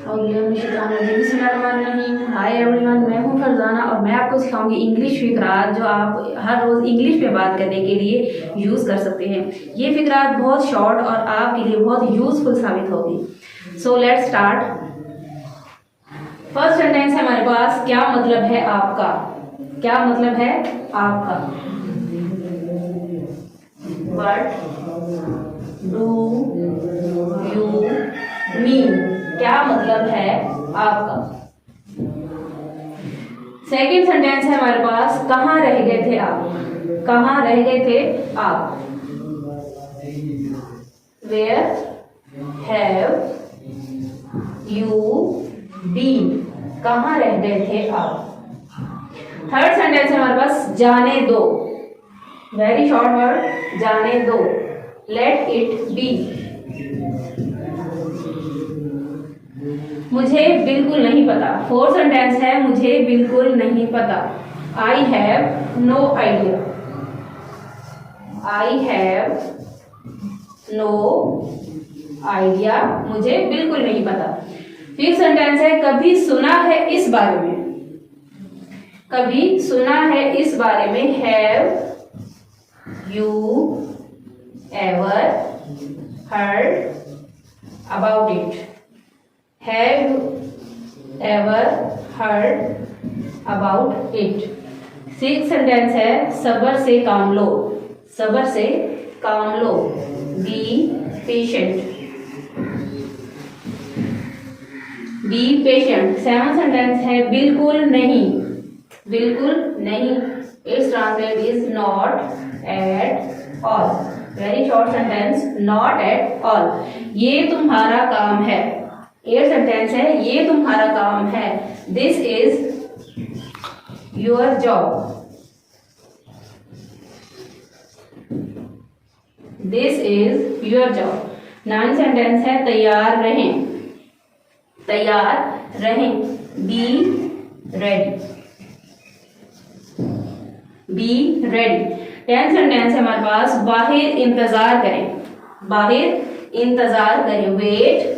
Hi everyone, मैं हूं फरजाना और मैं आपको सिखाऊंगी इंग्लिश फिकरात जो आप हर रोज़ इंग्लिश में बात करने के लिए यूज़ कर सकते हैं। ये फिकरात बहुत शॉर्ट और आपके लिए बहुत यूज़फुल साबित होगी। So let's start. First sentence है हमारे पास, क्या मतलब है आपका। क्या मतलब है आपका। What do you mean. क्या मतलब है आपका। सेकेंड सेंटेंस है हमारे पास, कहाँ रह गए थे आप। कहाँ रह गए थे आप। Where have you been. कहाँ रह गए थे आप। थर्ड सेंटेंस है हमारे पास, जाने दो। वेरी शॉर्ट वर्ड, जाने दो। Let it be. मुझे बिल्कुल नहीं पता। फोर्थ सेंटेंस है, मुझे बिल्कुल नहीं पता। I have no idea. I have no idea. मुझे बिल्कुल नहीं पता। फिफ्थ सेंटेंस है, कभी सुना है इस बारे में। कभी सुना है इस बारे में। Have you ever heard about it. Have ever heard about it. Six sentence है, सब्र से काम लो। सब्र से काम लो। Be patient. Be patient. Seven sentence है, बिल्कुल नहीं। बिल्कुल नहीं। It's translate is not at all. Very short sentence, not at all. ये तुम्हारा काम है। एट सेंटेंस है, ये तुम्हारा काम है। This is your job. This is your job. Nine sentence है, तैयार रहें। तैयार रहें। Be ready. Be ready. Tenth sentence है हमारे पास, बाहर इंतजार करें। बाहर इंतजार करें। Wait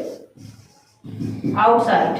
outside.